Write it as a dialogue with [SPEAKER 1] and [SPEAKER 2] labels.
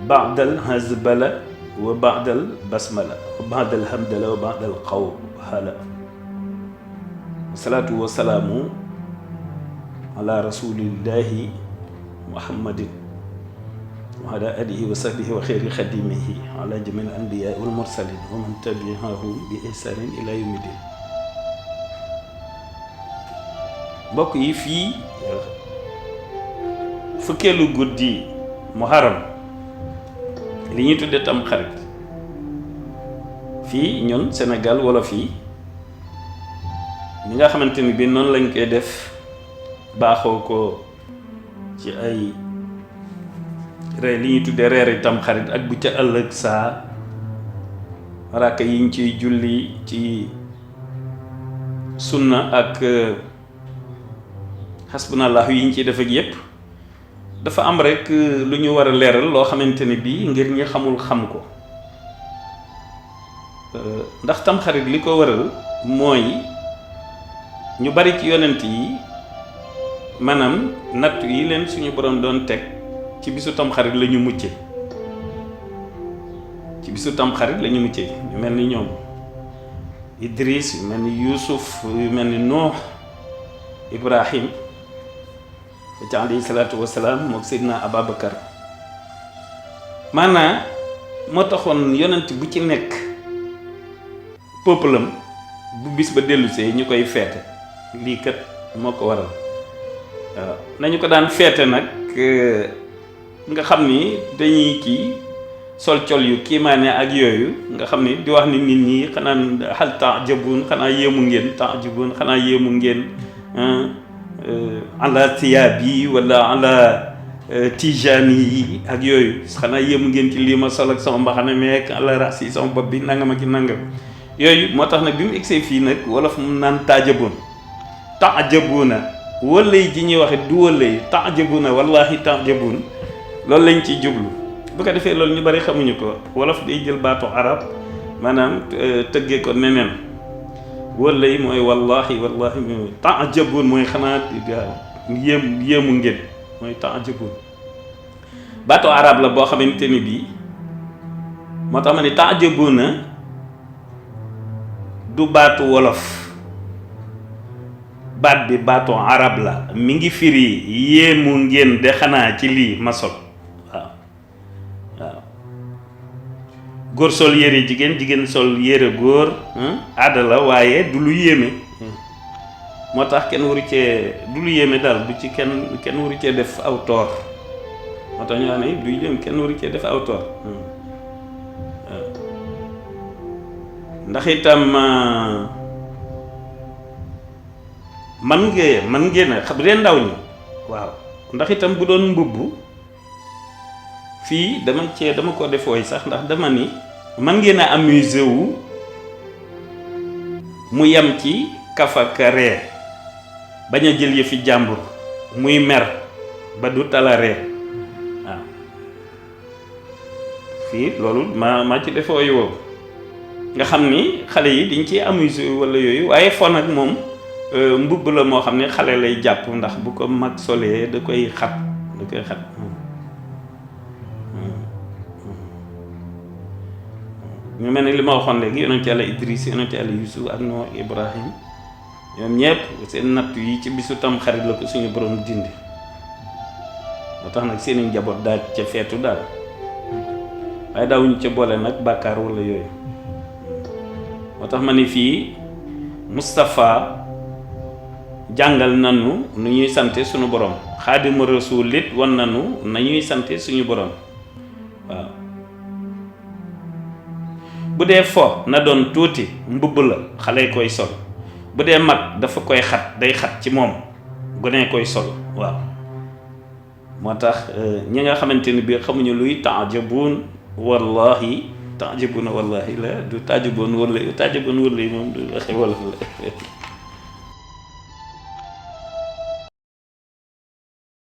[SPEAKER 1] baadal hazbala wa baadal basmala wa baadal hamdala wa baadal qawhala. Wasalaatu wasalaamu ala rasulillahi muhammadin wa ala alihi wa sahbihi wa xeyri xadimihi ala jamil anbiyaa wal mursalin wa man tabiahum bi ihsanin ila yawmi din. mbokk yi fii fukkeelu guddi muharram li ñuy tudde tam xarit fii ñun Sénégal wala fii ñi nga xamante ni bi noonu lañ koy def baaxoo ko ci ay li ñuy tudde reeri tam xarit ak bu ca ëllëg saa ràkka yiñ ciy julli ci sunna ak xasbunallahu yiñ ciy def ak yépp dafa am rek lu ñu war a leeral loo xamante ni bii ngir ñi xamul xam ko ndax tamxarit li ko waral mooy ñu bari ci yonent yi maanaam natt yi leen suñu borom doon teg ci bisu tamxarit la ñu mucce ci bisu tamxarit la ñu mucce yu mel ni ñoom Idris yu mel ni Yuusuf yu mel ni Nuux Ibrahim ci alayhi salaatu wasalaam mook Seydina Ababacar maanaam moo taxoon yonent bu ci nekk peuple am bu bis ba dellusee ñu koy feete lii kat moo ko waral waaw nañu ko daan feete nag nga xam ni dañuy kii sol col yu kiimaane ak yooyu nga xam ni di wax ni nit ñi xanaa hal ta'jabun xanaa yéemu ngeen ta'jabun xanaa yéemu ngeen ala tiyaabi wala ala tijaani yi ak yooyu xanaa yéemu ngeen ci lii ma sol ak sama mbaxana meek ala rasi sama bopp bi nangam ak nangam yooyu moo tax nag bi mu egsee fii nag wolof mu naan taajabun taajabuna wëllay ji ñuy waxe du wëllay taajabuna wallahi taajabun loolu lañ ciy jublu bu ko defee loolu ñu bari xamuñu ko wolof day jël baatu arab maanaam tëggee ko neneen wëllay mooy wallahi mu taajabun mooy xanaa yéemu ngeen mooy taajabun baatu arab la boo xamante ni bii moo tax ma ne taajabuna du baatu wolof baat bi baatu arab la mi ngi firi yéemu ngeen de xanaa ci lii ma sol waaw góor sol yére jigéen jigéen sol yére góor aada la waaye du lu yéeme moo tax kenn waru cee du lu yéeme daal du ci kenn waru cee def aw toor moo tax ñu wax ne du yéeme kenn waru cee def aw toor ndax itam man ngeen a xam dee ndaw ñi waaw ndax itam bu doon mbubb fii dama ko def woy sax ndax dama ni man ngeen a amusé wu mu yem ci kafaka ree bañ a jël yëfi jàmbur muy mer ba du tala ree waaw fii loolu ma ci def woy woowu nga xam ni xale yi dañ ciy amusé wala yooyu waaye fo nag moom mbubb la moo xam ne xale lay jàpp ndax bu ko mag solee da koy xat ñu mel ni li ma waxoon léegi yonent yàlla Idris yonent yàlla Yusuf ak Nuux Ibrahim ñoom ñëpp seen natt yi ci bisu tam xarit la ko suñu borom dindi moo tax nag seeni njaboot daal ca feetu daal waaye daawuñu ca boole nag bàkkaar wala yooyu moo tax ma ni fii Moustapha jàngal nanu nu ñuy sante suñu borom Xaadimu Rasuul it wan nanu nañuy sante suñu borom waaw bu dee fo na doon tuuti mbubb la xale koy sol bu dee mag dafa koy xat day xat ci moom gone koy sol waaw moo tax ñi nga xamante ni bii xamuñu luy taajabun wallahi taajabuna wallahi la du taajabun wallahi moom du waxe wolof la